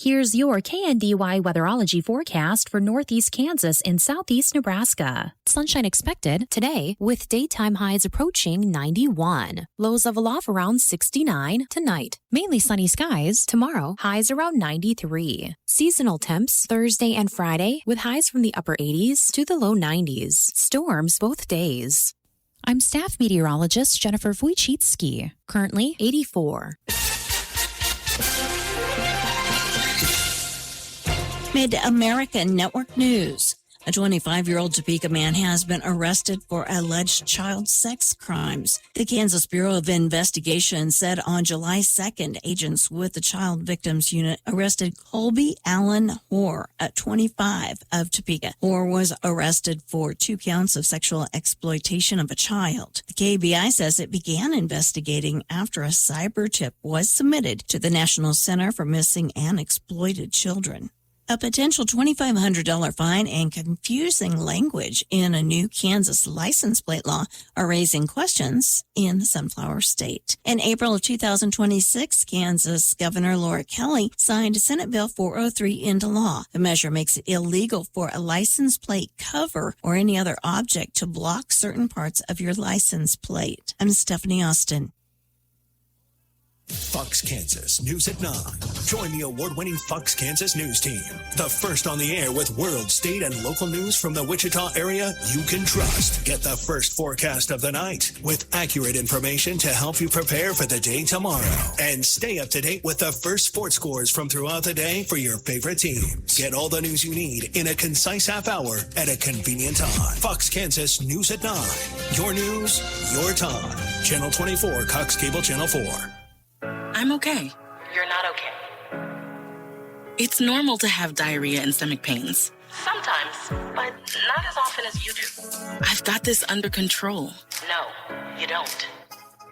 Here's your KNDY weatherology forecast for northeast Kansas and southeast Nebraska. Sunshine expected today with daytime highs approaching 91. Lows level off around 69 tonight. Mainly sunny skies tomorrow, highs around 93. Seasonal temps Thursday and Friday with highs from the upper 80s to the low 90s. Storms both days. I'm staff meteorologist Jennifer Wojcicki, currently 84. Mid-American Network News. A 25-year-old Topeka man has been arrested for alleged child sex crimes. The Kansas Bureau of Investigation said on July 2nd, agents with the Child Victims Unit arrested Colby Allen Hoare, at 25, of Topeka. Hoare was arrested for 2 counts of sexual exploitation of a child. The KBI says it began investigating after a cyber tip was submitted to the National Center for Missing and Exploited Children. A potential $2,500 fine and confusing language in a new Kansas license plate law are raising questions in the Sunflower State. In April of 2026, Kansas Governor Laura Kelly signed Senate Bill 403 into law. The measure makes it illegal for a license plate cover or any other object to block certain parts of your license plate. I'm Stephanie Austin. Fox Kansas News at 9. Join the award-winning Fox Kansas News team. The first on the air with world, state, and local news from the Wichita area you can trust. Get the first forecast of the night with accurate information to help you prepare for the day tomorrow. And stay up to date with the first sports scores from throughout the day for your favorite teams. Get all the news you need in a concise half hour at a convenient time. Fox Kansas News at 9. Your news, your time. Channel 24, Cox Cable Channel 4. I'm okay. You're not okay. It's normal to have diarrhea and stomach pains. Sometimes, but not as often as you do. I've got this under control. No, you don't.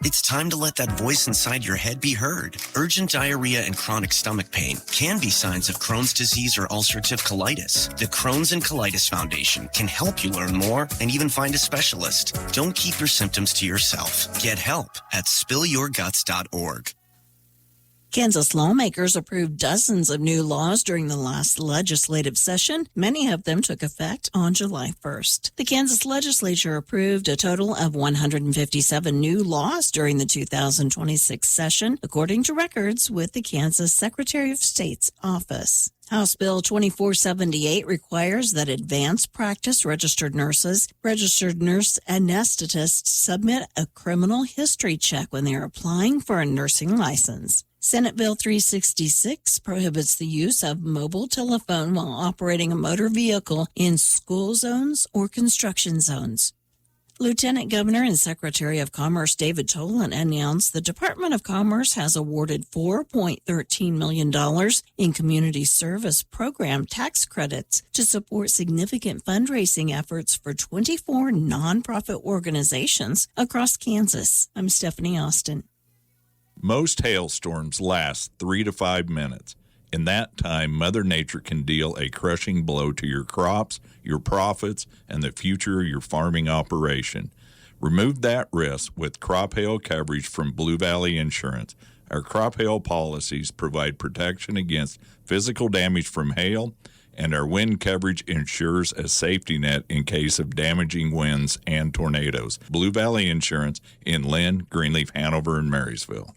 It's time to let that voice inside your head be heard. Urgent diarrhea and chronic stomach pain can be signs of Crohn's disease or ulcerative colitis. The Crohn's and Colitis Foundation can help you learn more and even find a specialist. Don't keep your symptoms to yourself. Get help at spillyourguts.org. Kansas lawmakers approved dozens of new laws during the last legislative session. Many of them took effect on July 1st. The Kansas legislature approved a total of 157 new laws during the 2026 session, according to records with the Kansas Secretary of State's office. House Bill 2478 requires that advanced practice registered nurses, registered nurse anesthetists submit a criminal history check when they are applying for a nursing license. Senate Bill 366 prohibits the use of mobile telephone while operating a motor vehicle in school zones or construction zones. Lieutenant Governor and Secretary of Commerce David Tolan announced the Department of Commerce has awarded $4.13 million in community service program tax credits to support significant fundraising efforts for 24 nonprofit organizations across Kansas. I'm Stephanie Austin. Most hailstorms last 3 to 5 minutes. In that time, Mother Nature can deal a crushing blow to your crops, your profits, and the future of your farming operation. Remove that risk with crop hail coverage from Blue Valley Insurance. Our crop hail policies provide protection against physical damage from hail, and our wind coverage ensures a safety net in case of damaging winds and tornadoes. Blue Valley Insurance in Lynn, Greenleaf, Hanover, and Marysville.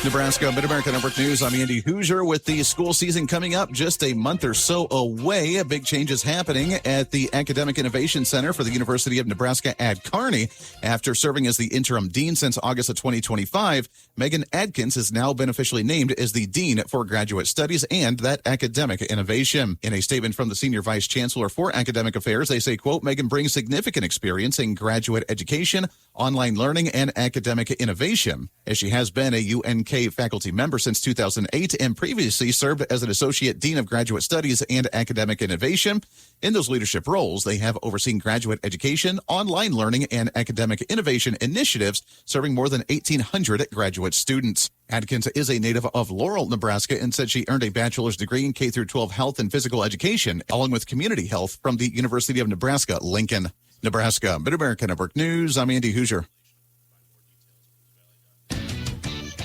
Nebraska Mid-America Network News. I'm Andy Hoosier. With the school season coming up just a month or so away, a big change is happening at the Academic Innovation Center for the University of Nebraska at Kearney. After serving as the interim dean since August of 2025, Megan Adkins has now been officially named as the dean for graduate studies and that academic innovation. In a statement from the senior vice chancellor for academic affairs, they say, quote, Megan brings significant experience in graduate education, online learning, and academic innovation, as she has been a UNK faculty member since 2008 and previously served as an associate dean of graduate studies and academic innovation. In those leadership roles, they have overseen graduate education, online learning, and academic innovation initiatives, serving more than 1,800 graduate students. Adkins is a native of Laurel, Nebraska, and said she earned a bachelor's degree in K-12 health and physical education, along with community health from the University of Nebraska-Lincoln. Nebraska Mid-America Network News, I'm Andy Hoosier.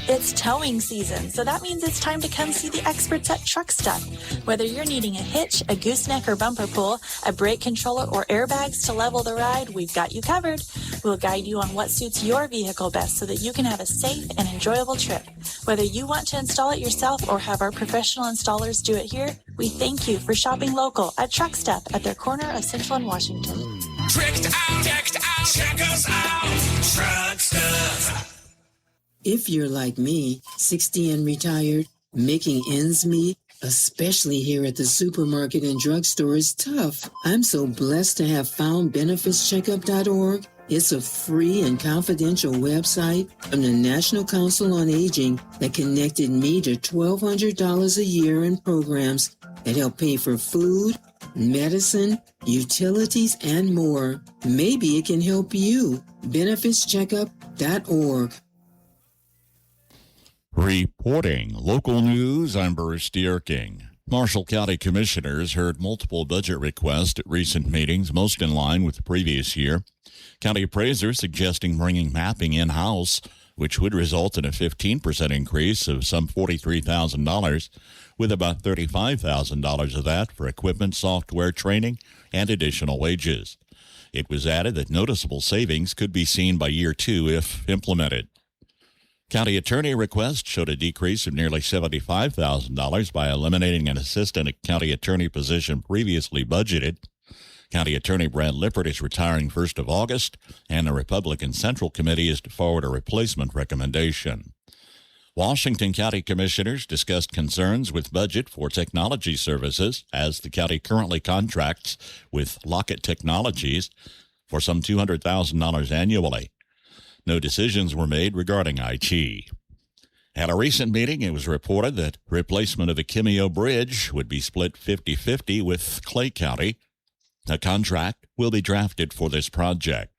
It's towing season, so that means it's time to come see the experts at Truck Stuff. Whether you're needing a hitch, a gooseneck or bumper pull, a brake controller, or airbags to level the ride, we've got you covered. We'll guide you on what suits your vehicle best so that you can have a safe and enjoyable trip. Whether you want to install it yourself or have our professional installers do it here, we thank you for shopping local at Truck Stuff at their corner of Central and Washington. Tricked out, check us out, Truck Stuff. If you're like me, 60 and retired, making ends meet, especially here at the supermarket and drugstore, is tough. I'm so blessed to have found benefitscheckup.org. It's a free and confidential website from the National Council on Aging that connected me to $1,200 a year in programs that help pay for food, medicine, utilities, and more. Maybe it can help you. benefitscheckup.org. Reporting local news, I'm Bruce Dierking. Marshall County Commissioners heard multiple budget requests at recent meetings, most in line with the previous year. County appraisers suggesting bringing mapping in-house, which would result in a 15% increase of some $43,000, with about $35,000 of that for equipment, software, training, and additional wages. It was added that noticeable savings could be seen by year 2 if implemented. County attorney request showed a decrease of nearly $75,000 by eliminating an assistant county attorney position previously budgeted. County Attorney Brad Lippert is retiring 1st of August, and the Republican Central Committee is to forward a replacement recommendation. Washington County Commissioners discussed concerns with budget for technology services as the county currently contracts with Lockett Technologies for some $200,000 annually. No decisions were made regarding IT. At a recent meeting, it was reported that replacement of the Kimio Bridge would be split 50-50 with Clay County. A contract will be drafted for this project.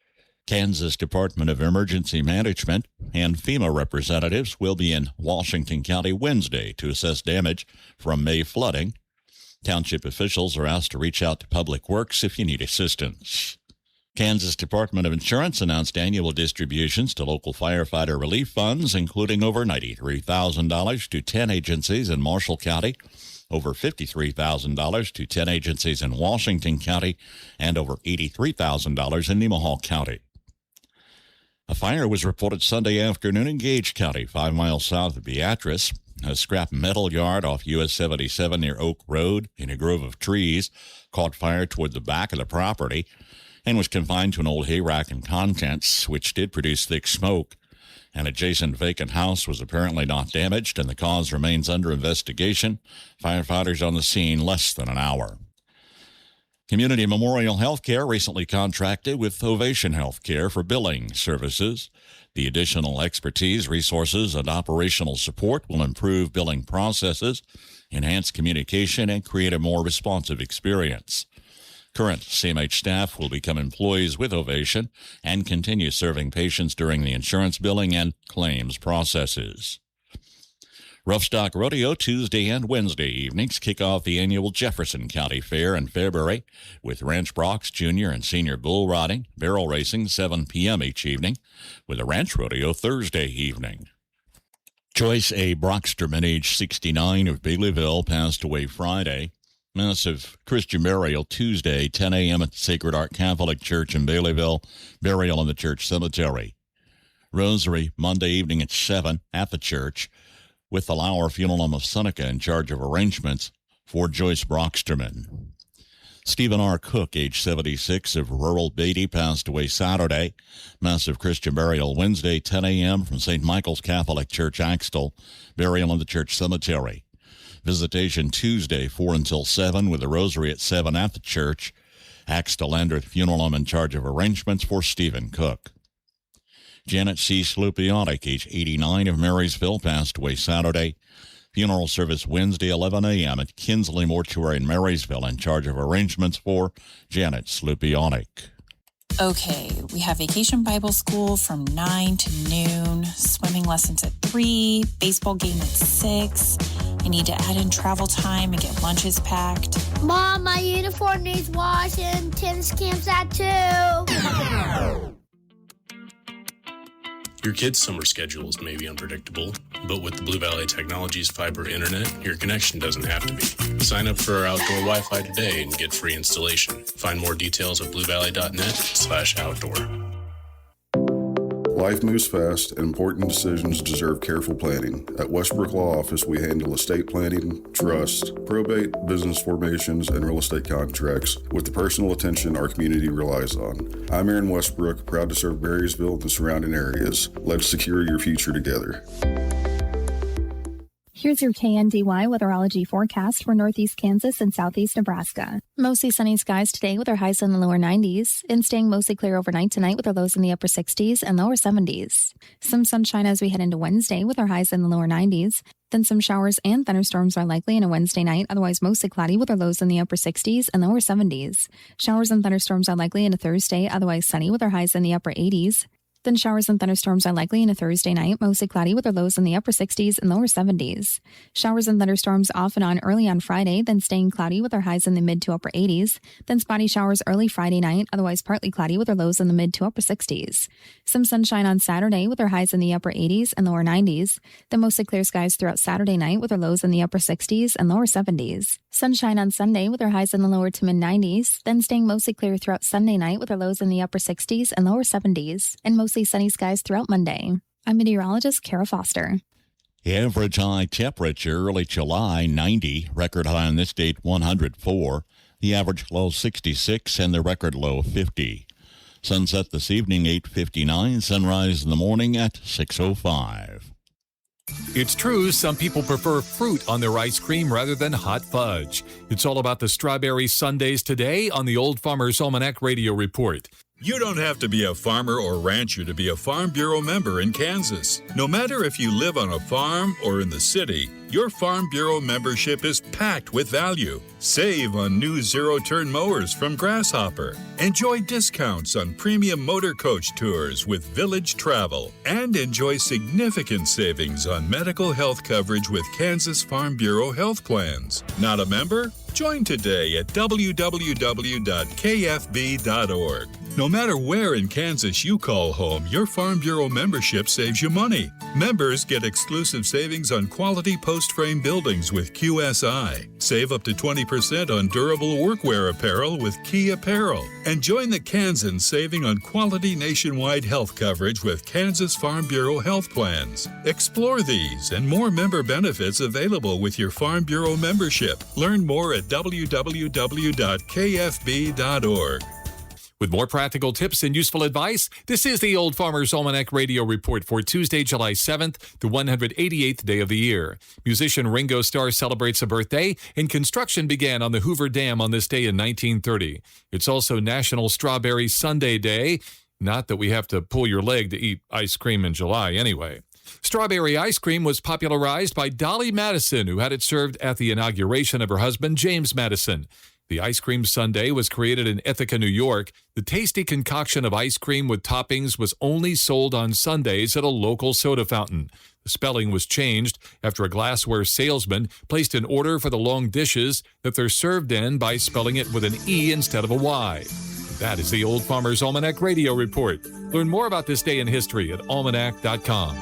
Kansas Department of Emergency Management and FEMA representatives will be in Washington County Wednesday to assess damage from May flooding. Township officials are asked to reach out to Public Works if you need assistance. Kansas Department of Insurance announced annual distributions to local firefighter relief funds, including over $93,000 to 10 agencies in Marshall County, over $53,000 to 10 agencies in Washington County, and over $83,000 in Nemaha County. A fire was reported Sunday afternoon in Gage County, 5 miles south of Beatrice. A scrap metal yard off US 77 near Oak Road in a grove of trees caught fire toward the back of the property and was confined to an old hay rack and contents, which did produce thick smoke. An adjacent vacant house was apparently not damaged, and the cause remains under investigation. Firefighters on the scene less than an hour. Community Memorial Healthcare recently contracted with Ovation Healthcare for billing services. The additional expertise, resources, and operational support will improve billing processes, enhance communication, and create a more responsive experience. Current CMH staff will become employees with Ovation and continue serving patients during the insurance billing and claims processes. Rough Stock Rodeo Tuesday and Wednesday evenings kick off the annual Jefferson County Fair in February with Ranch Broncs Junior and Senior Bull Riding, barrel racing 7 p.m. each evening, with a Ranch Rodeo Thursday evening. Joyce A. Brocksterman, age 69, of Baileyville, passed away Friday. Mass of Christian burial Tuesday, 10 a.m. at the Sacred Heart Catholic Church in Baileyville, burial in the church cemetery. Rosary Monday evening at 7 at the church, with the Lauer Funeral Home of Seneca in charge of arrangements for Joyce Brocksterman. Stephen R. Cook, age 76, of rural Beatty, passed away Saturday. Mass of Christian burial Wednesday, 10 a.m. from St. Michael's Catholic Church, Axtell, burial in the church cemetery. Visitation Tuesday, 4 until 7, with the rosary at 7 at the church. Axtell Landreth Funeral Home in charge of arrangements for Stephen Cook. Janet C. Slupiotic, age 89, of Marysville, passed away Saturday. Funeral service Wednesday, 11 a.m. at Kinsley Mortuary in Marysville, in charge of arrangements for Janet Slupiotic. Okay, we have Vacation Bible School from 9 to noon, swimming lessons at 3, baseball game at 6. I need to add in travel time and get lunches packed. Mom, my uniform needs washing. Tennis camp's at 2. Your kids' summer schedules may be unpredictable, but with the Blue Valley Technologies fiber internet, your connection doesn't have to be. Sign up for our outdoor Wi-Fi today and get free installation. Find more details at bluevalley.net/outdoor. Life moves fast, and important decisions deserve careful planning. At Westbrook Law Office, we handle estate planning, trust, probate, business formations, and real estate contracts with the personal attention our community relies on. I'm Aaron Westbrook, proud to serve Berrysville and the surrounding areas. Let's secure your future together. Here's your KNDY weatherology forecast for northeast Kansas and southeast Nebraska. Mostly sunny skies today with our highs in the lower 90s, and staying mostly clear overnight tonight with our lows in the upper 60s and lower 70s. Some sunshine as we head into Wednesday with our highs in the lower 90s. Then some showers and thunderstorms are likely in a Wednesday night, otherwise mostly cloudy with our lows in the upper 60s and lower 70s. Showers and thunderstorms are likely in a Thursday, otherwise sunny with our highs in the upper 80s. Then showers and thunderstorms are likely in a Thursday night, mostly cloudy with our lows in the upper 60s and lower 70s. Showers and thunderstorms off and on early on Friday, then staying cloudy with our highs in the mid to upper 80s. Then spotty showers early Friday night, otherwise partly cloudy with our lows in the mid to upper 60s. Some sunshine on Saturday with our highs in the upper 80s and lower 90s. Then mostly clear skies throughout Saturday night with our lows in the upper 60s and lower 70s. Sunshine on Sunday with our highs in the lower to mid 90s. Then staying mostly clear throughout Sunday night with our lows in the upper 60s and lower 70s. And mostly sunny skies throughout Monday. I'm meteorologist Kara Foster. Average high temperature early July 90, record high on this date 104, the average low 66 and the record low 50. Sunset this evening 8:59, sunrise in the morning at 6:05. It's true, some people prefer fruit on their ice cream rather than hot fudge. It's all about the strawberry sundaes today on the Old Farmer's Almanac Radio Report. You don't have to be a farmer or rancher to be a Farm Bureau member in Kansas. No matter if you live on a farm or in the city, your Farm Bureau membership is packed with value. Save on new zero-turn mowers from Grasshopper. Enjoy discounts on premium motor coach tours with Village Travel. And enjoy significant savings on medical health coverage with Kansas Farm Bureau health plans. Not a member? Join today at www.kfb.org. No matter where in Kansas you call home, your Farm Bureau membership saves you money. Members get exclusive savings on quality post-frame buildings with QSI. Save up to 20% on durable workwear apparel with Key Apparel. And join the Kansans saving on quality nationwide health coverage with Kansas Farm Bureau health plans. Explore these and more member benefits available with your Farm Bureau membership. Learn more at www.kfb.org. With more practical tips and useful advice, this is the Old Farmer's Almanac Radio Report for Tuesday, July 7th, the 188th day of the year. Musician Ringo Starr celebrates a birthday, and construction began on the Hoover Dam on this day in 1930. It's also National Strawberry Sundae Day. Not that we have to pull your leg to eat ice cream in July anyway. Strawberry ice cream was popularized by Dolly Madison, who had it served at the inauguration of her husband, James Madison. The ice cream sundae was created in Ithaca, New York. The tasty concoction of ice cream with toppings was only sold on Sundays at a local soda fountain. The spelling was changed after a glassware salesman placed an order for the long dishes that they're served in by spelling it with an E instead of a Y. That is the Old Farmer's Almanac Radio Report. Learn more about this day in history at almanac.com.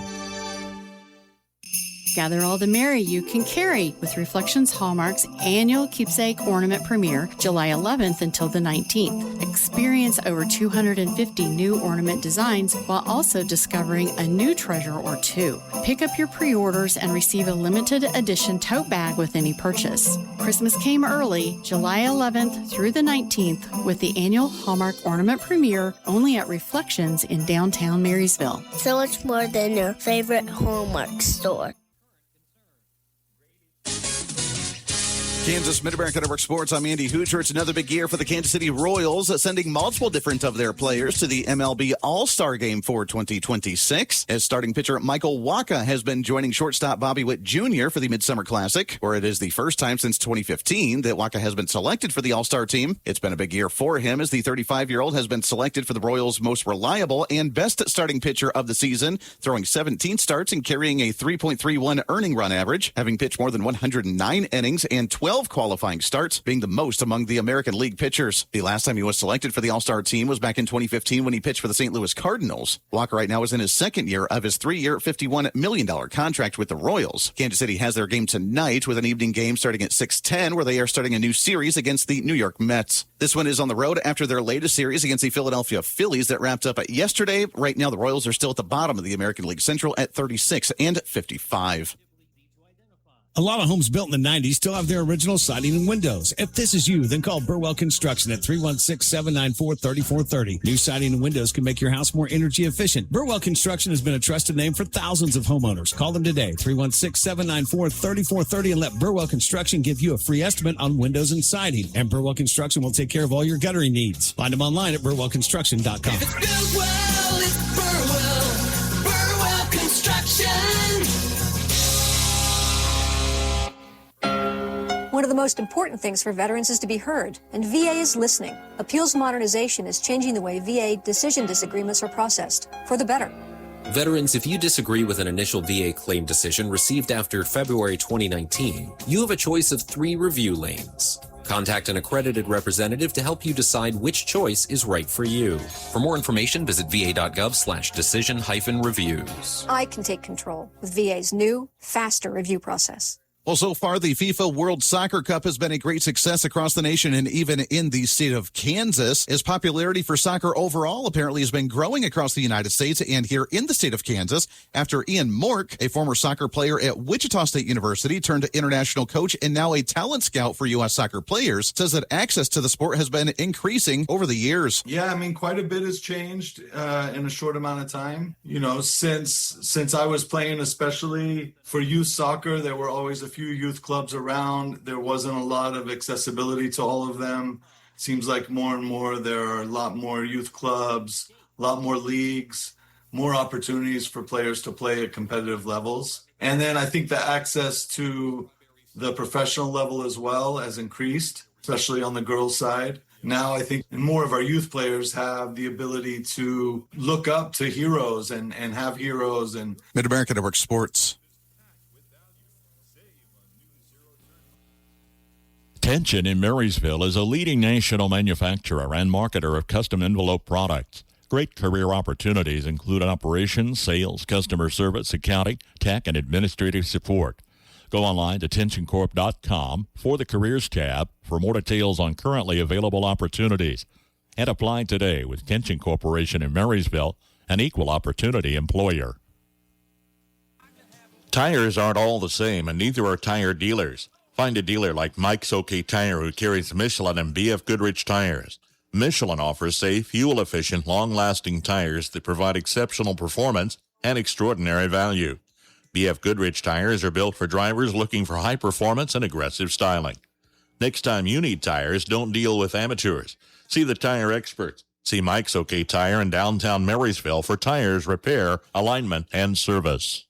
Gather all the merry you can carry with Reflections Hallmark's annual Keepsake Ornament Premiere, July 11th until the 19th. Experience over 250 new ornament designs while also discovering a new treasure or two. Pick up your pre-orders and receive a limited edition tote bag with any purchase. Christmas came early, July 11th through the 19th, with the annual Hallmark Ornament Premiere only at Reflections in downtown Marysville. So much more than your favorite Hallmark store. Kansas Mid-America Network Sports, I'm Andy Hoosier. It's another big year for the Kansas City Royals, sending multiple different of their players to the MLB All-Star Game for 2026. As starting pitcher Michael Wacha has been joining shortstop Bobby Witt Jr. for the Midsummer Classic, where it is the first time since 2015 that Wacha has been selected for the All-Star team. It's been a big year for him as the 35-year-old has been selected for the Royals' most reliable and best starting pitcher of the season, throwing 17 starts and carrying a 3.31 earning run average, having pitched more than 109 innings and 12 12 qualifying starts, being the most among the American League pitchers. The last time he was selected for the All-Star team was back in 2015 when he pitched for the St. Louis Cardinals. Walker right now is in his second year of his 3-year, $51 million contract with the Royals. Kansas City has their game tonight with an evening game starting at 6:10 where they are starting a new series against the New York Mets. This one is on the road after their latest series against the Philadelphia Phillies that wrapped up yesterday. Right now, the Royals are still at the bottom of the American League Central at 36-55. A lot of homes built in the 90s still have their original siding and windows. If this is you, then call Burwell Construction at 316-794-3430. New siding and windows can make your house more energy efficient. Burwell Construction has been a trusted name for thousands of homeowners. Call them today, 316-794-3430, and let Burwell Construction give you a free estimate on windows and siding. And Burwell Construction will take care of all your guttering needs. Find them online at burwellconstruction.com. If it's Burwell, it's Burwell. Burwell Construction. One of the most important things for veterans is to be heard, and VA is listening. Appeals modernization is changing the way VA decision disagreements are processed, for the better. Veterans, if you disagree with an initial VA claim decision received after February 2019, you have a choice of 3 review lanes. Contact an accredited representative to help you decide which choice is right for you. For more information, visit va.gov/decision-reviews. I can take control with VA's new, faster review process. Well, so far, the FIFA World Soccer Cup has been a great success across the nation and even in the state of Kansas. As popularity for soccer overall apparently has been growing across the United States and here in the state of Kansas after Ian Mork, a former soccer player at Wichita State University, turned international coach and now a talent scout for U.S. soccer players, says that access to the sport has been increasing over the years. Yeah, I mean, quite a bit has changed in a short amount of time. You know, since I was playing, especially for youth soccer, there were always a few youth clubs around. There wasn't a lot of accessibility to all of them. Seems like more and more there are a lot more youth clubs, a lot more leagues, more opportunities for players to play at competitive levels. And then I think the access to the professional level as well has increased, especially on the girls' side. Now I think more of our youth players have the ability to look up to heroes and have heroes. And Mid-America Network Sports. Tension in Marysville is a leading national manufacturer and marketer of custom envelope products. Great career opportunities include operations, sales, customer service, accounting, tech, and administrative support. Go online to tensioncorp.com for the Careers tab for more details on currently available opportunities. And apply today with Tension Corporation in Marysville, an equal opportunity employer. Tires aren't all the same, and neither are tire dealers. Find a dealer like Mike's OK Tire who carries Michelin and BF Goodrich tires. Michelin offers safe, fuel-efficient, long-lasting tires that provide exceptional performance and extraordinary value. BF Goodrich tires are built for drivers looking for high performance and aggressive styling. Next time you need tires, don't deal with amateurs. See the tire experts. See Mike's OK Tire in downtown Marysville for tires, repair, alignment, and service.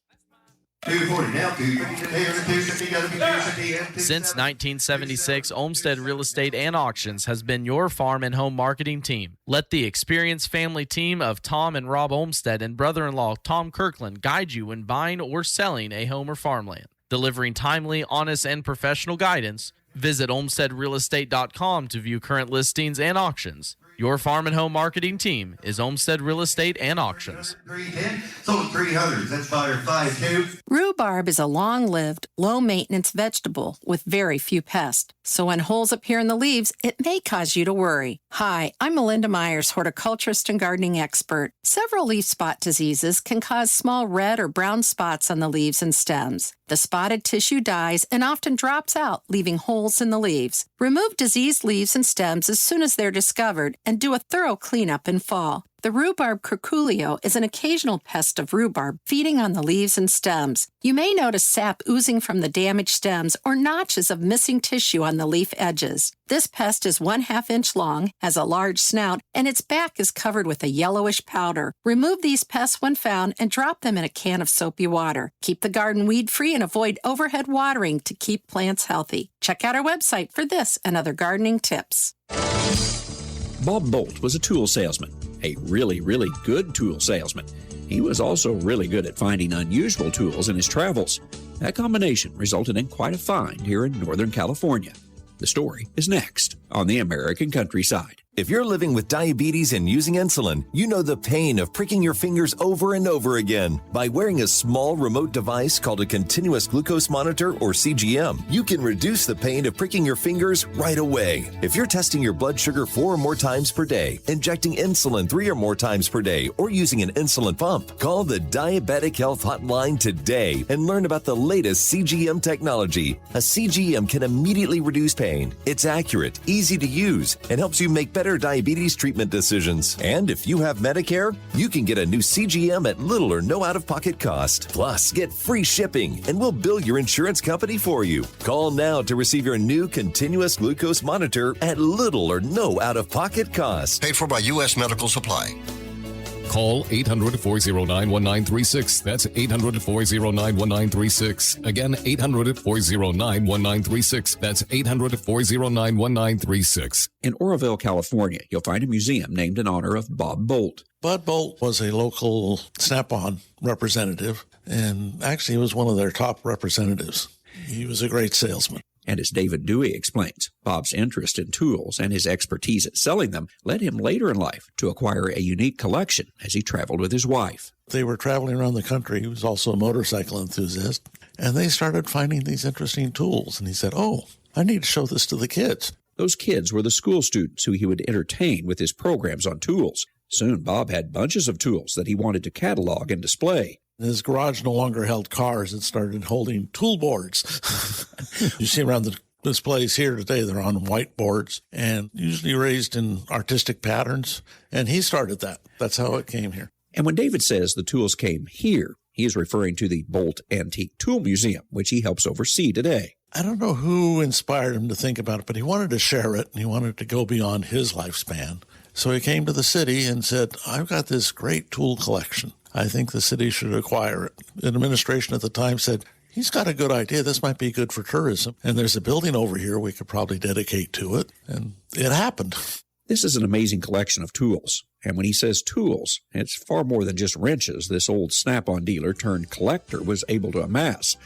Since 1976, Olmsted Real Estate and Auctions has been your farm and home marketing team. Let the experienced family team of Tom and Rob Olmsted and brother-in-law Tom Kirkland guide you when buying or selling a home or farmland. Delivering timely, honest, and professional guidance, visit olmstedrealestate.com to view current listings and auctions. Your farm and home marketing team is Olmsted Real Estate and Auctions. 300. That's fire 5-2. Rhubarb is a long-lived, low-maintenance vegetable with very few pests. So when holes appear in the leaves, it may cause you to worry. Hi, I'm Melinda Myers, horticulturist and gardening expert. Several leaf spot diseases can cause small red or brown spots on the leaves and stems. The spotted tissue dies and often drops out, leaving holes in the leaves. Remove diseased leaves and stems as soon as they're discovered and do a thorough cleanup in fall. The rhubarb curculio is an occasional pest of rhubarb feeding on the leaves and stems. You may notice sap oozing from the damaged stems or notches of missing tissue on the leaf edges. This pest is 1/2 inch long, has a large snout, and its back is covered with a yellowish powder. Remove these pests when found and drop them in a can of soapy water. Keep the garden weed-free and avoid overhead watering to keep plants healthy. Check out our website for this and other gardening tips. Bob Bolt was a tool salesman, a really, really good tool salesman. He was also really good at finding unusual tools in his travels. That combination resulted in quite a find here in Northern California. The story is next on the American Countryside. If you're living with diabetes and using insulin, you know the pain of pricking your fingers over and over again. By wearing a small remote device called a continuous glucose monitor, or CGM, you can reduce the pain of pricking your fingers right away. If you're testing your blood sugar 4 or more times per day, injecting insulin 3 or more times per day, or using an insulin pump, call the Diabetic Health Hotline today and learn about the latest CGM technology. A CGM can immediately reduce pain. It's accurate, easy to use, and helps you make better diabetes treatment decisions. And if you have Medicare, you can get a new CGM at little or no out-of-pocket cost. Plus, get free shipping, and we'll bill your insurance company for you. Call now to receive your new continuous glucose monitor at little or no out-of-pocket cost. Paid for by U.S. Medical Supply. Call 800-409-1936. That's 800-409-1936. Again, 800-409-1936. That's 800-409-1936. In Oroville, California, you'll find a museum named in honor of Bob Bolt. Bud Bolt was a local Snap-on representative, and actually he was one of their top representatives. He was a great salesman. And as David Dewey explains, Bob's interest in tools and his expertise at selling them led him later in life to acquire a unique collection as he traveled with his wife. They were traveling around the country. He was also a motorcycle enthusiast. And they started finding these interesting tools. And he said, oh, I need to show this to the kids. Those kids were the school students who he would entertain with his programs on tools. Soon, Bob had bunches of tools that he wanted to catalog and display. His garage no longer held cars. It started holding tool boards. You see around the displays here today, they're on whiteboards and usually raised in artistic patterns. And he started that. That's how it came here. And when David says the tools came here, he is referring to the Bolt Antique Tool Museum, which he helps oversee today. I don't know who inspired him to think about it, but he wanted to share it and he wanted to go beyond his lifespan. So he came to the city and said, I've got this great tool collection. I think the city should acquire it. The administration at the time said, he's got a good idea. This might be good for tourism. And there's a building over here we could probably dedicate to it. And it happened. This is an amazing collection of tools. And when he says tools, it's far more than just wrenches this old Snap-on dealer turned collector was able to amass.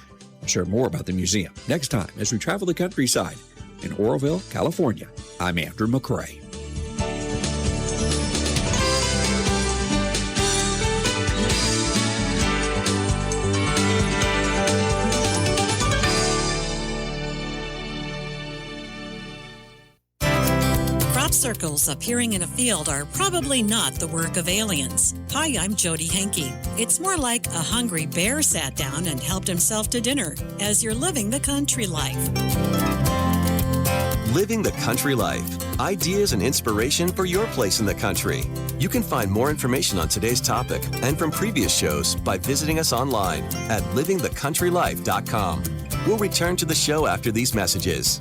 We'll share more about the museum next time as we travel the countryside in Oroville, California. I'm Andrew McCrae. Circles appearing in a field are probably not the work of aliens. Hi, I'm Jody Henke. It's more like a hungry bear sat down and helped himself to dinner as you're living the country life. Living the country life. Ideas and inspiration for your place in the country. You can find more information on today's topic and from previous shows by visiting us online at livingthecountrylife.com. We'll return to the show after these messages.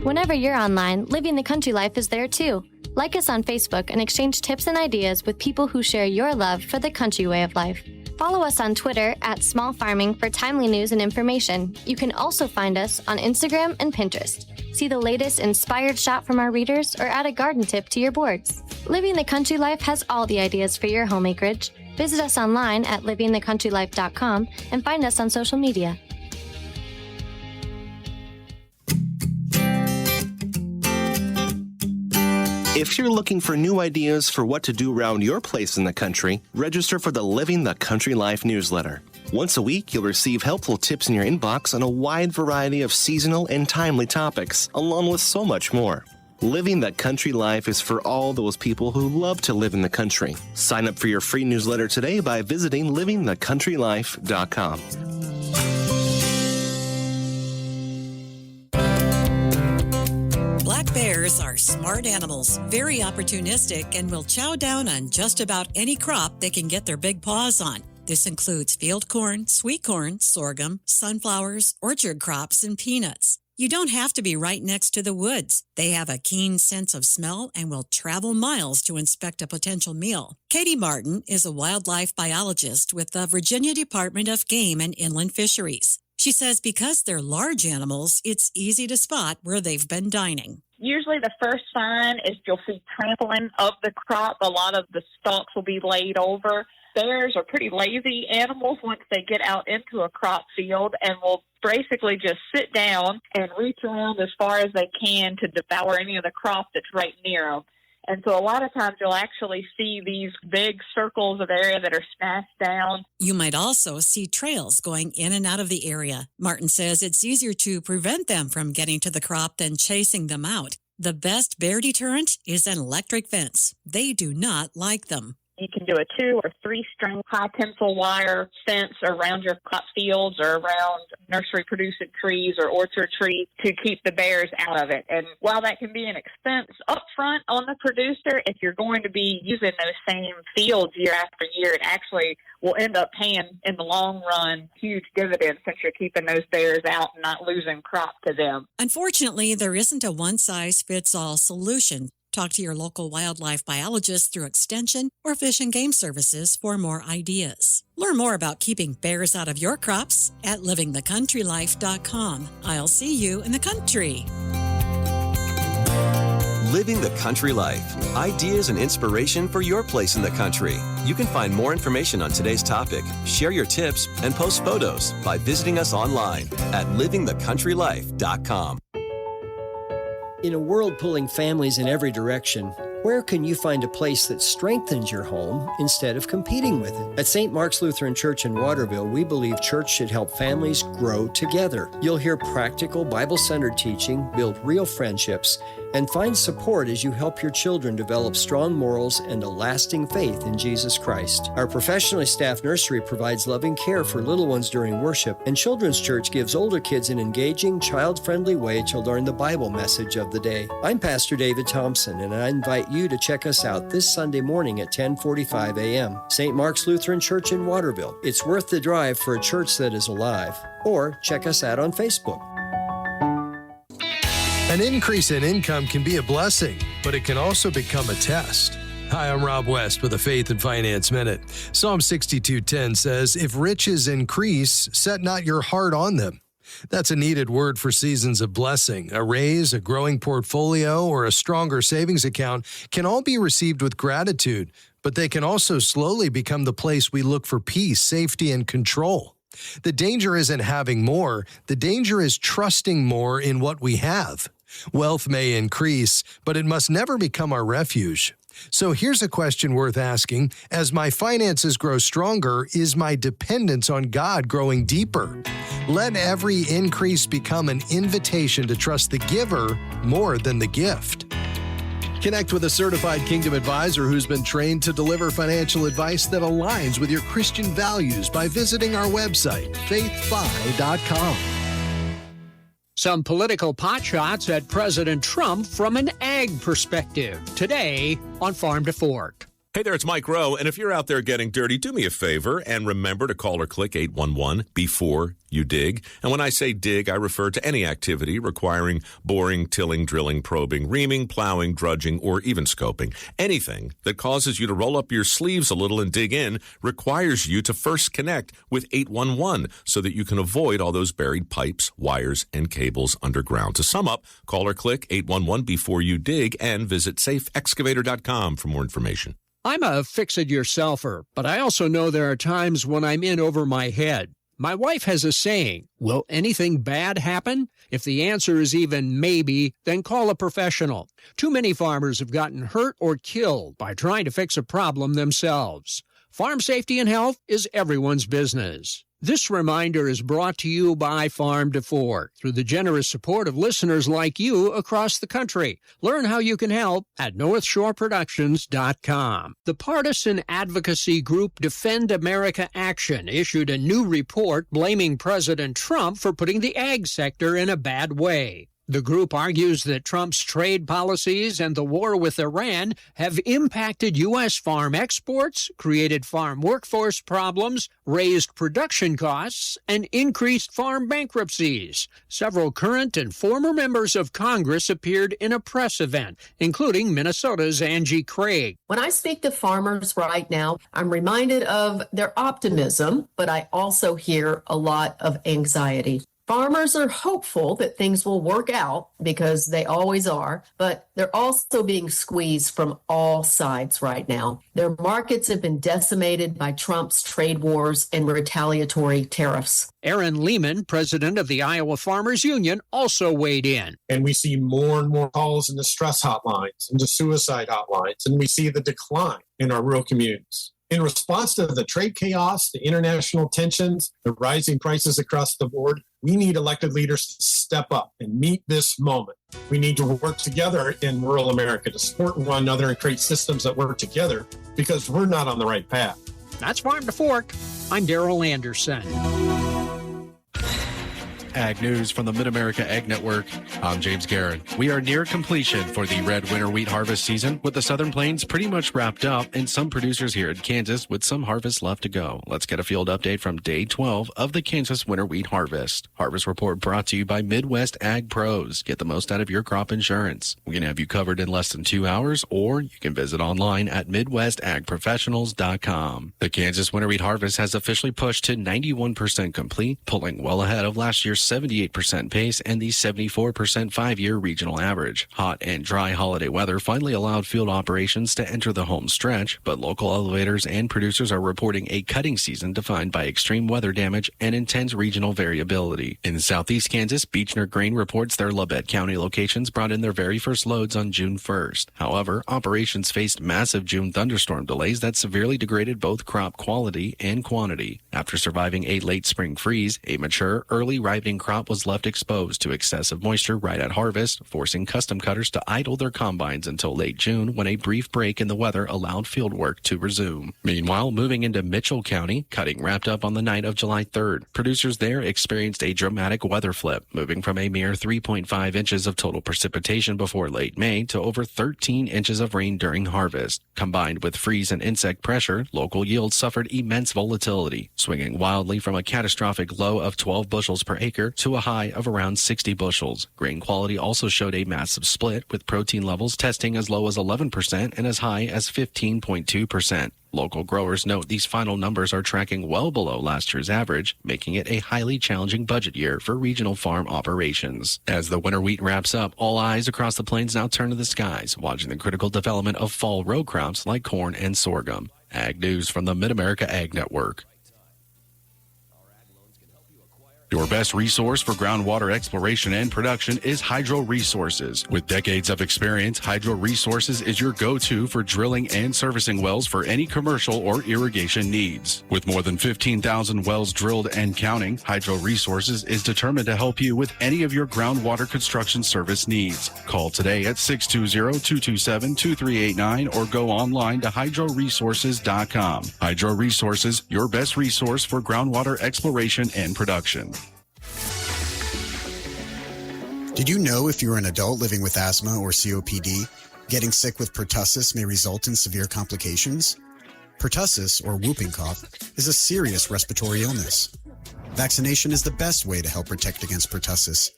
Whenever you're online, Living the Country Life is there too. Like us on Facebook and exchange tips and ideas with people who share your love for the country way of life. Follow us on Twitter at Small Farming for timely news and information. You can also find us on Instagram and Pinterest. See the latest inspired shot from our readers or add a garden tip to your boards. Living the Country Life has all the ideas for your home acreage. Visit us online at livingthecountrylife.com and find us on social media. If you're looking for new ideas for what to do around your place in the country, register for the Living the Country Life newsletter. Once a week, you'll receive helpful tips in your inbox on a wide variety of seasonal and timely topics, along with so much more. Living the Country Life is for all those people who love to live in the country. Sign up for your free newsletter today by visiting livingthecountrylife.com. Black bears are smart animals, very opportunistic, and will chow down on just about any crop they can get their big paws on. This includes field corn, sweet corn, sorghum, sunflowers, orchard crops, and peanuts. You don't have to be right next to the woods. They have a keen sense of smell and will travel miles to inspect a potential meal. Katie Martin is a wildlife biologist with the Virginia Department of Game and Inland Fisheries. She says because they're large animals, it's easy to spot where they've been dining. Usually the first sign is you'll see trampling of the crop. A lot of the stalks will be laid over. Bears are pretty lazy animals once they get out into a crop field and will basically just sit down and reach around as far as they can to devour any of the crop that's right near them. And so a lot of times you'll actually see these big circles of area that are smashed down. You might also see trails going in and out of the area. Martin says it's easier to prevent them from getting to the crop than chasing them out. The best bear deterrent is an electric fence. They do not like them. You can do a 2 or 3 string high tensile wire fence around your crop fields or around nursery producing trees or orchard trees to keep the bears out of it. And while that can be an expense up front on the producer, if you're going to be using those same fields year after year, it actually will end up paying in the long run huge dividends since you're keeping those bears out and not losing crop to them. Unfortunately, there isn't a one-size-fits-all solution. Talk to your local wildlife biologist through Extension or Fish and Game Services for more ideas. Learn more about keeping bears out of your crops at livingthecountrylife.com. I'll see you in the country. Living the Country Life. Ideas and inspiration for your place in the country. You can find more information on today's topic, share your tips, and post photos by visiting us online at livingthecountrylife.com. In a world pulling families in every direction, where can you find a place that strengthens your home instead of competing with it? At St. Mark's Lutheran Church in Waterville, we believe church should help families grow together. You'll hear practical, Bible-centered teaching, build real friendships, and find support as you help your children develop strong morals and a lasting faith in Jesus Christ. Our professionally staffed nursery provides loving care for little ones during worship, and Children's Church gives older kids an engaging, child-friendly way to learn the Bible message of the day. I'm Pastor David Thompson, and I invite you to check us out this Sunday morning at 10:45 a.m. St. Mark's Lutheran Church in Waterville. It's worth the drive for a church that is alive. Or check us out on Facebook. An increase in income can be a blessing, but it can also become a test. Hi, I'm Rob West with a Faith and Finance Minute. Psalm 62:10 says, "If riches increase, set not your heart on them." That's a needed word for seasons of blessing. A raise, a growing portfolio, or a stronger savings account can all be received with gratitude, but they can also slowly become the place we look for peace, safety, and control. The danger isn't having more. The danger is trusting more in what we have. Wealth may increase, but it must never become our refuge. So here's a question worth asking. As my finances grow stronger, is my dependence on God growing deeper? Let every increase become an invitation to trust the giver more than the gift. Connect with a certified Kingdom advisor who's been trained to deliver financial advice that aligns with your Christian values by visiting our website, faithfi.com. Some political potshots at President Trump from an ag perspective. Today on Farm to Fork. Hey there, it's Mike Rowe, and if you're out there getting dirty, do me a favor and remember to call or click 811 before you dig. And when I say dig, I refer to any activity requiring boring, tilling, drilling, probing, reaming, plowing, drudging, or even scoping. Anything that causes you to roll up your sleeves a little and dig in requires you to first connect with 811 so that you can avoid all those buried pipes, wires, and cables underground. To sum up, call or click 811 before you dig and visit safeexcavator.com for more information. I'm a fix-it-yourselfer, but I also know there are times when I'm in over my head. My wife has a saying, will anything bad happen? If the answer is even maybe, then call a professional. Too many farmers have gotten hurt or killed by trying to fix a problem themselves. Farm safety and health is everyone's business. This reminder is brought to you by Farm to Fork through the generous support of listeners like you across the country. Learn how you can help at NorthshoreProductions.com. The partisan advocacy group Defend America Action issued a new report blaming President Trump for putting the ag sector in a bad way. The group argues that Trump's trade policies and the war with Iran have impacted U.S. farm exports, created farm workforce problems, raised production costs, and increased farm bankruptcies. Several current and former members of Congress appeared in a press event, including Minnesota's Angie Craig. When I speak to farmers right now, I'm reminded of their optimism, but I also hear a lot of anxiety. Farmers are hopeful that things will work out because they always are, but they're also being squeezed from all sides right now. Their markets have been decimated by Trump's trade wars and retaliatory tariffs. Aaron Lehman, president of the Iowa Farmers Union, also weighed in. And we see more and more calls into stress hotlines, into suicide hotlines, and we see the decline in our rural communities. In response to the trade chaos, the international tensions, the rising prices across the board, we need elected leaders to step up and meet this moment. We need to work together in rural America to support one another and create systems that work together because we're not on the right path. That's Farm to Fork. I'm Daryl Anderson. Ag News from the Mid-America Ag Network. I'm James Guerin. We are near completion for the red winter wheat harvest season, with the Southern Plains pretty much wrapped up and some producers here in Kansas with some harvest left to go. Let's get a field update from day 12 of the Kansas winter wheat harvest. Harvest report brought to you by Midwest Ag Pros. Get the most out of your crop insurance. We can have you covered in less than 2 hours, or you can visit online at MidwestAgProfessionals.com. The Kansas winter wheat harvest has officially pushed to 91% complete, pulling well ahead of last year's 78% pace and the 74% 5-year regional average. Hot and dry holiday weather finally allowed field operations to enter the home stretch, but local elevators and producers are reporting a cutting season defined by extreme weather damage and intense regional variability. In southeast Kansas, Beechner Grain reports their Labette County locations brought in their very first loads on June 1st. However, operations faced massive June thunderstorm delays that severely degraded both crop quality and quantity. After surviving a late spring freeze, a mature, early ripening crop was left exposed to excessive moisture right at harvest, forcing custom cutters to idle their combines until late June, when a brief break in the weather allowed field work to resume. Meanwhile, moving into Mitchell County, cutting wrapped up on the night of July 3rd. Producers there experienced a dramatic weather flip, moving from a mere 3.5 inches of total precipitation before late May to over 13 inches of rain during harvest. Combined with freeze and insect pressure, local yields suffered immense volatility, swinging wildly from a catastrophic low of 12 bushels per acre to a high of around 60 bushels. Grain quality also showed a massive split, with protein levels testing as low as 11% and as high as 15.2%. Local growers note these final numbers are tracking well below last year's average, making it a highly challenging budget year for regional farm operations. As the winter wheat wraps up, all eyes across the plains now turn to the skies, watching the critical development of fall row crops like corn and sorghum. Ag News from the Mid-America Ag Network. Your best resource for groundwater exploration and production is Hydro Resources. With decades of experience, Hydro Resources is your go-to for drilling and servicing wells for any commercial or irrigation needs. With more than 15,000 wells drilled and counting, Hydro Resources is determined to help you with any of your groundwater construction service needs. Call today at 620-227-2389 or go online to hydroresources.com. Hydro Resources, your best resource for groundwater exploration and production. Did you know if you're an adult living with asthma or COPD, getting sick with pertussis may result in severe complications? Pertussis, or whooping cough, is a serious respiratory illness. Vaccination is the best way to help protect against pertussis.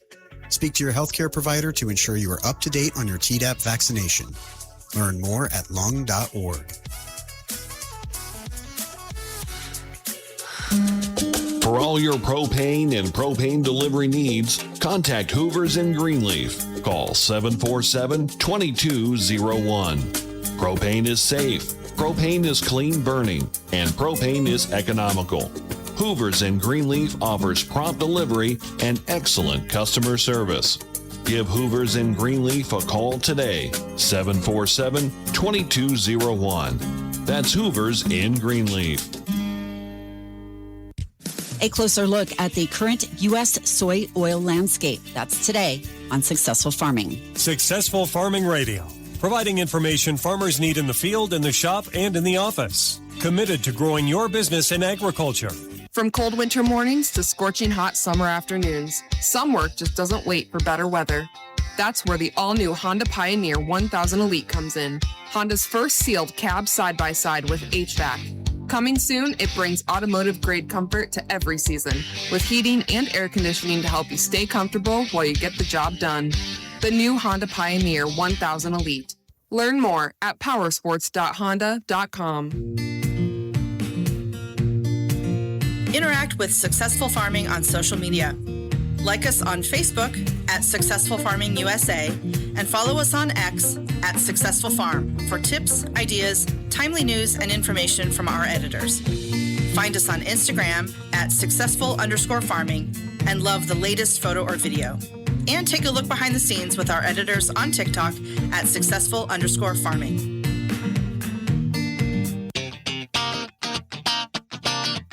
Speak to your healthcare provider to ensure you are up to date on your Tdap vaccination. Learn more at lung.org. For all your propane and propane delivery needs, contact Hoovers in Greenleaf. Call 747-2201. Propane is safe, propane is clean burning, and propane is economical. Hoovers in Greenleaf offers prompt delivery and excellent customer service. Give Hoovers in Greenleaf a call today, 747-2201. That's Hoovers in Greenleaf. A closer look at the current U.S. soy oil landscape. That's today on Successful Farming. Successful Farming Radio, providing information farmers need in the field, in the shop, and in the office. Committed to growing your business in agriculture. From cold winter mornings to scorching hot summer afternoons, some work just doesn't wait for better weather. That's where the all-new Honda Pioneer 1000 Elite comes in. Honda's first sealed cab side-by-side with HVAC. Coming soon, it brings automotive-grade comfort to every season, with heating and air conditioning to help you stay comfortable while you get the job done. The new Honda Pioneer 1000 Elite. Learn more at powersports.honda.com. Interact with Successful Farming on social media. Like us on Facebook at Successful Farming USA and follow us on X at Successful Farm for tips, ideas, timely news, and information from our editors. Find us on Instagram at successful_farming and love the latest photo or video. And take a look behind the scenes with our editors on TikTok at successful_farming.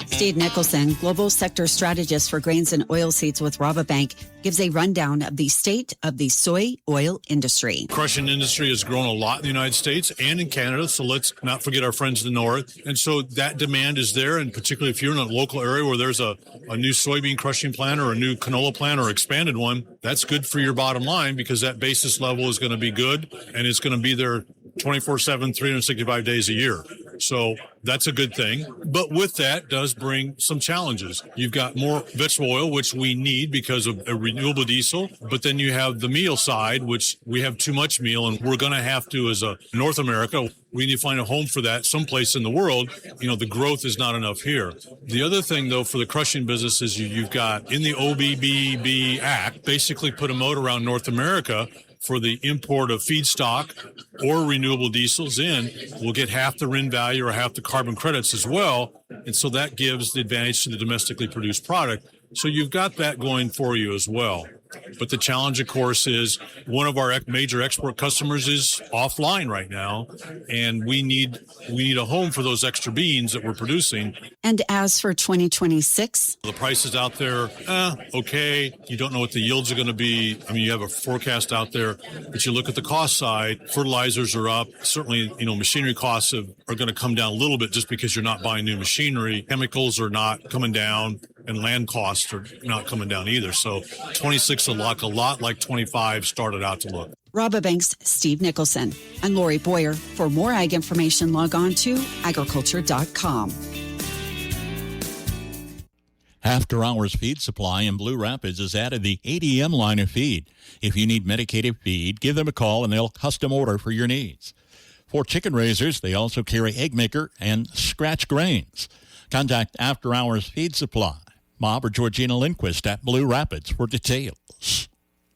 Steve Nicholson, Global Sector Strategist for Grains and Oilseeds with Rabobank, gives a rundown of the state of the soy oil industry. Crushing industry has grown a lot in the United States and in Canada, so let's not forget our friends in the north. And so that demand is there, and particularly if you're in a local area where there's a new soybean crushing plant or a new canola plant or expanded one, that's good for your bottom line because that basis level is going to be good, and it's going to be there 24/7, 365 days a year. So that's a good thing. But with that does bring some challenges. You've got more vegetable oil, which we need because of a renewable diesel. But then you have the meal side, which we have too much meal, and we're going to have to, as a North America, we need to find a home for that someplace in the world. You know, the growth is not enough here. The other thing, though, for the crushing business is you've got in the OBBB Act, basically put a moat around North America for the import of feedstock or renewable diesels in. We'll get half the RIN value or half the carbon credits as well. And so that gives the advantage to the domestically produced product. So you've got that going for you as well. But the challenge, of course, is one of our major export customers is offline right now, and we need a home for those extra beans that we're producing. And as for 2026, the prices out there, okay. You don't know what the yields are going to be. I mean, you have a forecast out there, but you look at the cost side. Fertilizers are up. Certainly, machinery costs are going to come down a little bit just because you're not buying new machinery. Chemicals are not coming down, and land costs are not coming down either. So 26 will look a lot like 25 started out to look. Rabobank's Steve Nicholson and Lori Boyer. For more ag information, log on to agriculture.com. After Hours Feed Supply in Blue Rapids has added the ADM line of feed. If you need medicated feed, give them a call and they'll custom order for your needs. For chicken raisers, they also carry Egg Maker and Scratch Grains. Contact After Hours Feed Supply. Bob or Georgina Lindquist at Blue Rapids for details.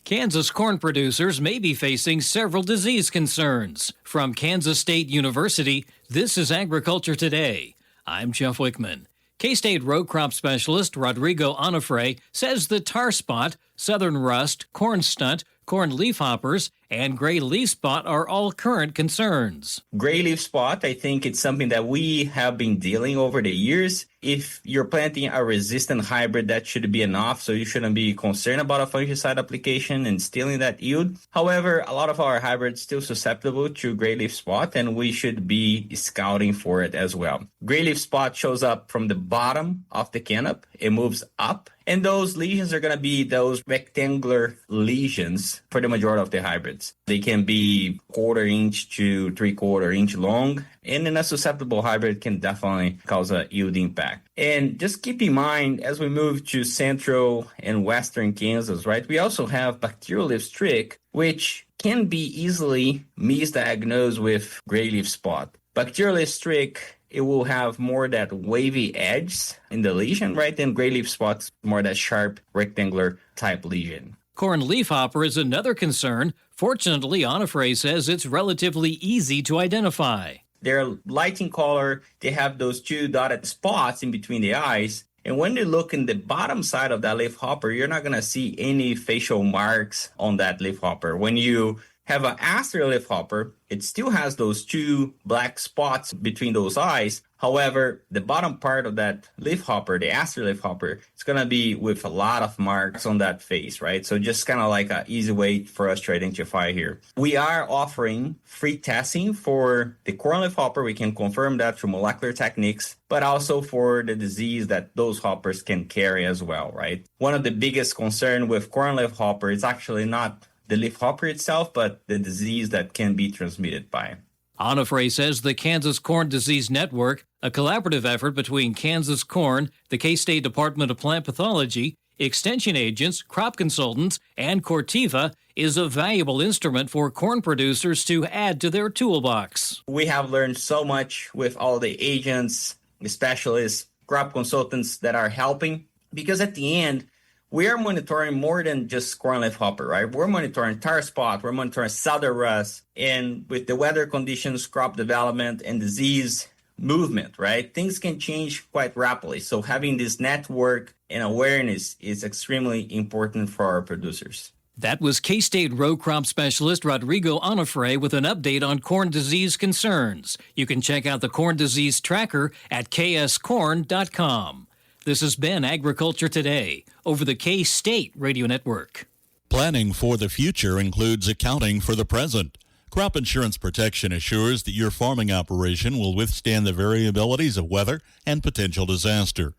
Kansas corn producers may be facing several disease concerns. From Kansas State University, this is Agriculture Today. I'm Jeff Wickman. K-State row crop specialist Rodrigo Onofre says the tar spot, southern rust, corn stunt, corn leafhoppers, and gray leaf spot are all current concerns. Gray leaf spot, I think it's something that we have been dealing over the years. If you're planting a resistant hybrid, that should be enough, so you shouldn't be concerned about a fungicide application and stealing that yield. However, a lot of our hybrids still susceptible to gray leaf spot, and we should be scouting for it as well. Gray leaf spot shows up from the bottom of the canop. It moves up, and those lesions are going to be those rectangular lesions for the majority of the hybrids. They can be 1/4 inch to 3/4 inch long, and in a susceptible hybrid can definitely cause a yield impact. And just keep in mind, as we move to central and western Kansas, right, we also have bacterial leaf streak, which can be easily misdiagnosed with gray leaf spot. Bacterial leaf streak, it will have more that wavy edge in the lesion, right? And gray leaf spots, more that sharp rectangular type lesion. Corn leafhopper is another concern. Fortunately, Onofre says it's relatively easy to identify. They're light in color. They have those 2 dotted spots in between the eyes. And when you look in the bottom side of that leafhopper, you're not going to see any facial marks on that leafhopper. When you have an aster leafhopper, it still has those 2 black spots between those eyes. However, the bottom part of that leafhopper, the aster leafhopper, it's going to be with a lot of marks on that face, right? So just kind of like an easy way for us to identify here. We are offering free testing for the corn leafhopper. We can confirm that through molecular techniques, but also for the disease that those hoppers can carry as well, right? One of the biggest concerns with corn leafhopper is actually not the leafhopper itself, but the disease that can be transmitted by. Onofre says the Kansas Corn Disease Network, a collaborative effort between Kansas Corn, the K-State Department of Plant Pathology, extension agents, crop consultants, and Corteva, is a valuable instrument for corn producers to add to their toolbox. We have learned so much with all the agents, the specialists, crop consultants that are helping, because at the end, we are monitoring more than just corn leaf hopper, right? We're monitoring tar spot, we're monitoring southern rust, and with the weather conditions, crop development, and disease movement, right? Things can change quite rapidly. So having this network and awareness is extremely important for our producers. That was K-State row crop specialist Rodrigo Onofre with an update on corn disease concerns. You can check out the corn disease tracker at kscorn.com. This has been Agriculture Today over the K-State Radio Network. Planning for the future includes accounting for the present. Crop insurance protection assures that your farming operation will withstand the variabilities of weather and potential disaster.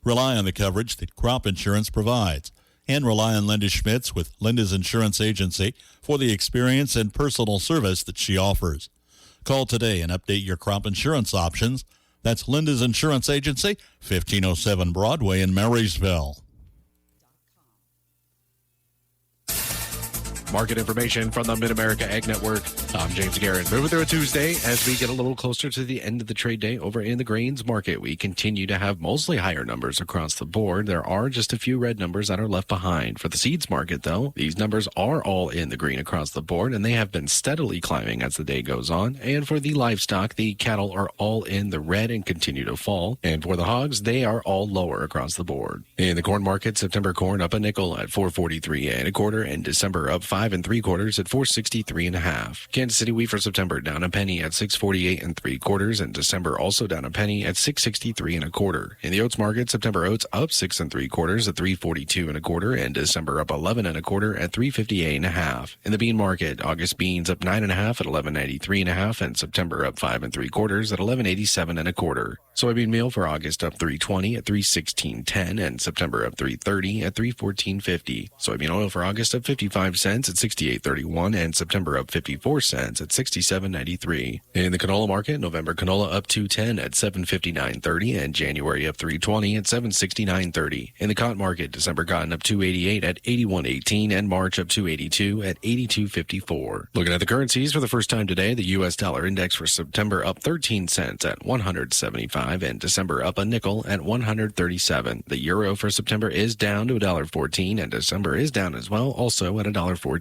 Rely on the coverage that crop insurance provides, and rely on Linda Schmitz with Linda's Insurance Agency for the experience and personal service that she offers. Call today and update your crop insurance options. That's Linda's Insurance Agency, 1507 Broadway in Marysville. Market information from the Mid-America Ag Network. I'm James Guerin. Moving through a Tuesday as we get a little closer to the end of the trade day over in the grains market. We continue to have mostly higher numbers across the board. There are just a few red numbers that are left behind. For the seeds market, though, these numbers are all in the green across the board, and they have been steadily climbing as the day goes on. And for the livestock, the cattle are all in the red and continue to fall. And for the hogs, they are all lower across the board. In the corn market, September corn up a nickel at $4.43 1/4, and December up 5 3/4 at $4.63 1/2. Kansas City wheat for September down a penny at $6.48 3/4, and December also down a penny at $6.63 1/4. In the oats market, September oats up 6 3/4 at $3.42 1/4, and December up 11 1/4 at $3.58 1/2. In the bean market, August beans up 9 1/2 at $11.93 1/2, and September up 5 3/4 at $11.87 1/4. Soybean meal for August up $3.20 at $3.16.10, and September up $3.30 at $3.14.50. Soybean oil for August up 55 cents at $68.31, and September up 54 cents at $67.93. In the canola market, November canola up $2.10 at $7.59.30, and January up $3.20 at $7.69.30. In the cotton market, December cotton up $2.88 at $81.18, and March up $2.82 at $82.54. Looking at the currencies for the first time today, the U.S. dollar index for September up 13 cents at 175, and December up a nickel at 137. The euro for September is down to $1.14, and December is down as well, also at $1.14.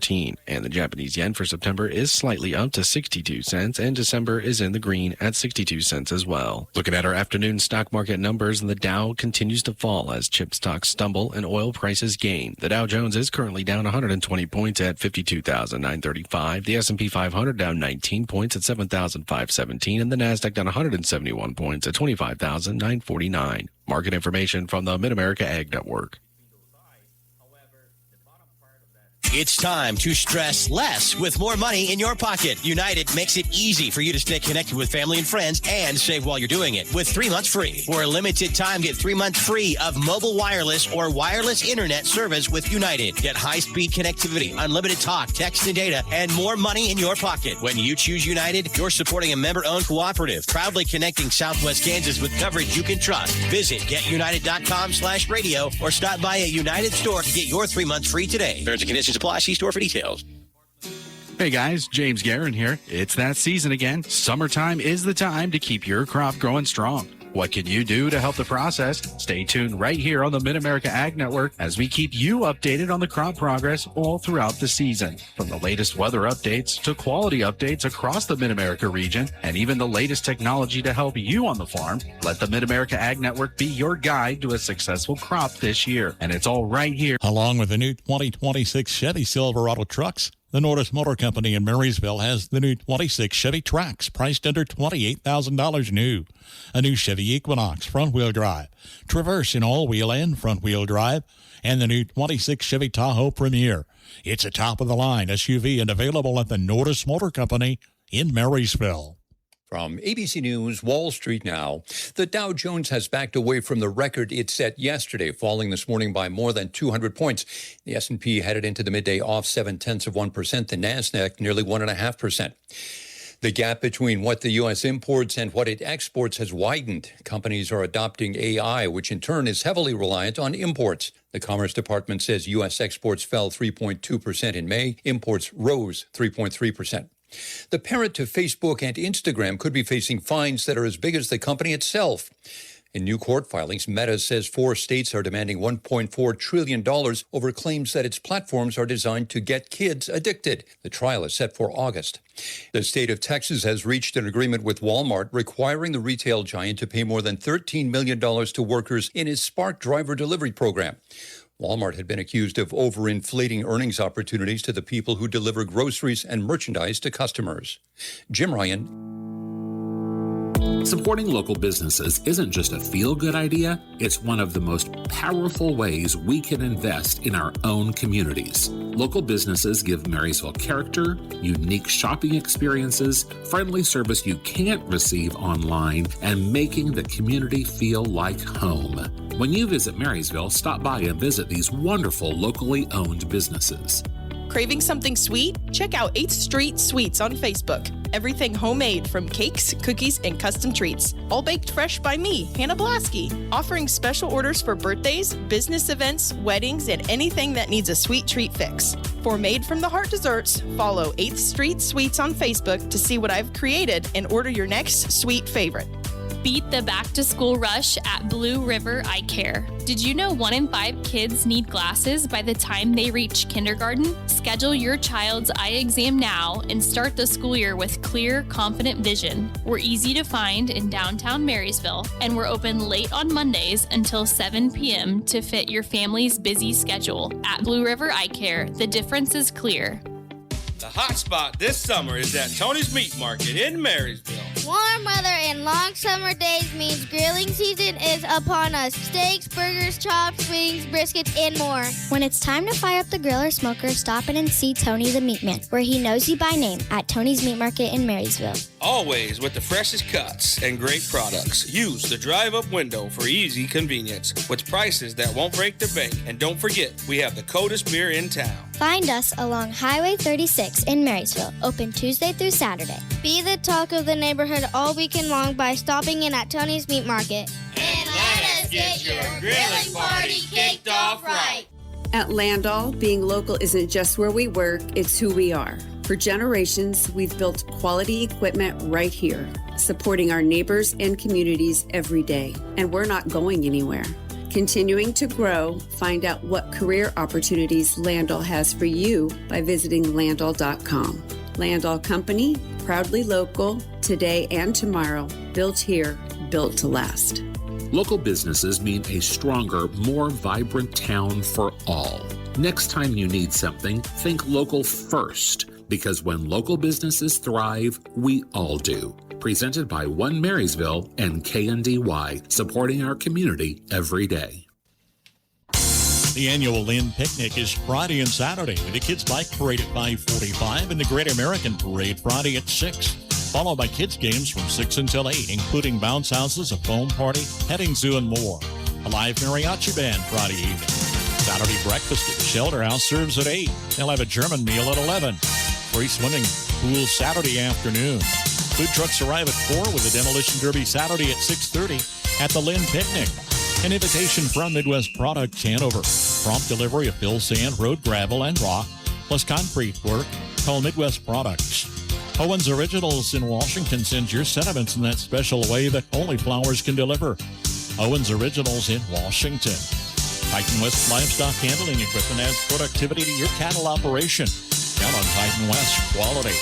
And the Japanese yen for September is slightly up to 62 cents, and December is in the green at 62 cents as well. Looking at our afternoon stock market numbers, the Dow continues to fall as chip stocks stumble and oil prices gain. The Dow Jones is currently down 120 points at 52,935. The S&P 500 down 19 points at 7,517, and the Nasdaq down 171 points at 25,949. Market information from the Mid-America Ag Network. It's time to stress less with more money in your pocket. United makes it easy for you to stay connected with family and friends and save while you're doing it with 3 months free. For a limited time, get 3 months free of mobile wireless or wireless internet service with United. Get high-speed connectivity, unlimited talk, text, and data, and more money in your pocket. When you choose United, you're supporting a member-owned cooperative, proudly connecting Southwest Kansas with coverage you can trust. Visit getunited.com/radio or stop by a United store to get your 3 months free today. Terms and conditions apply. See store for details. Hey guys, James Guerin here. It's that season again. Summertime is the time to keep your crop growing strong. What can you do to help the process? Stay tuned right here on the Mid-America Ag Network as we keep you updated on the crop progress all throughout the season. From the latest weather updates to quality updates across the Mid-America region, and even the latest technology to help you on the farm, let the Mid-America Ag Network be your guide to a successful crop this year. And it's all right here. Along with the new 2026 Chevy Silverado trucks, the Nordis Motor Company in Marysville has the new 26 Chevy Trax priced under $28,000 new. A new Chevy Equinox front-wheel drive, Traverse in all-wheel and front-wheel drive, and the new 26 Chevy Tahoe Premier. It's a top-of-the-line SUV and available at the Nordis Motor Company in Marysville. From ABC News, Wall Street now. The Dow Jones has backed away from the record it set yesterday, falling this morning by more than 200 points. The S&P headed into the midday off 0.7%. The Nasdaq nearly 1.5%. The gap between what the U.S. imports and what it exports has widened. Companies are adopting AI, which in turn is heavily reliant on imports. The Commerce Department says U.S. exports fell 3.2% in May. Imports rose 3.3%. The parent to Facebook and Instagram could be facing fines that are as big as the company itself. In new court filings, Meta says 4 states are demanding $1.4 trillion over claims that its platforms are designed to get kids addicted. The trial is set for August. The state of Texas has reached an agreement with Walmart requiring the retail giant to pay more than $13 million to workers in its Spark driver delivery program. Walmart had been accused of overinflating earnings opportunities to the people who deliver groceries and merchandise to customers. Jim Ryan. Supporting local businesses isn't just a feel-good idea, it's one of the most powerful ways we can invest in our own communities. Local businesses give Marysville character, unique shopping experiences, friendly service you can't receive online, and making the community feel like home. When you visit Marysville, stop by and visit these wonderful locally owned businesses. Craving something sweet? Check out 8th Street Sweets on Facebook. Everything homemade, from cakes, cookies, and custom treats. All baked fresh by me, Hannah Blasky. Offering special orders for birthdays, business events, weddings, and anything that needs a sweet treat fix. For Made from the Heart desserts, follow 8th Street Sweets on Facebook to see what I've created and order your next sweet favorite. Beat the back-to-school rush at Blue River Eye Care. Did you know 1 in 5 kids need glasses by the time they reach kindergarten? Schedule your child's eye exam now and start the school year with clear, confident vision. We're easy to find in downtown Marysville, and we're open late on Mondays until 7 p.m. to fit your family's busy schedule. At Blue River Eye Care, the difference is clear. The hot spot this summer is at Tony's Meat Market in Marysville. Warm weather and long summer days means grilling season is upon us. Steaks, burgers, chops, wings, briskets, and more. When it's time to fire up the grill or smoker, stop in and see Tony the Meat Man, where he knows you by name, at Tony's Meat Market in Marysville. Always with the freshest cuts and great products. Use the drive-up window for easy convenience with prices that won't break the bank. And don't forget, we have the coldest beer in town. Find us along Highway 36 in Marysville, open Tuesday through Saturday. Be the talk of the neighborhood all weekend long by stopping in at Tony's Meat Market. And let us get your grilling party kicked off right. At Landall, being local isn't just where we work, it's who we are. For generations, we've built quality equipment right here, supporting our neighbors and communities every day. And we're not going anywhere. Continuing to grow, find out what career opportunities Landall has for you by visiting landall.com. Landall Company, proudly local, today and tomorrow, built here, built to last. Local businesses mean a stronger, more vibrant town for all. Next time you need something, think local first, because when local businesses thrive, we all do. Presented by One Marysville and KNDY, supporting our community every day. The annual Lynn Picnic is Friday and Saturday with the Kids Bike Parade at 5:45 and the Great American Parade Friday at 6. Followed by kids games from 6 until 8, including bounce houses, a foam party, petting zoo, and more. A live mariachi band Friday evening. Saturday breakfast at the Shelter House serves at 8. They'll have a German meal at 11. Free swimming pool Saturday afternoon. Food trucks arrive at 4 with the Demolition Derby Saturday at 6:30 at the Lynn Picnic. An invitation from Midwest Products Hanover. Prompt delivery of fill sand, road gravel, and rock, plus concrete work. Call Midwest Products. Owens Originals in Washington sends your sentiments in that special way that only flowers can deliver. Owens Originals in Washington. Titan West Livestock Handling Equipment adds productivity to your cattle operation. Count on Titan West quality.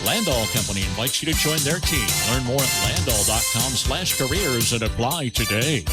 Landall Company invites you to join their team. Learn more at landall.com/careers and apply today.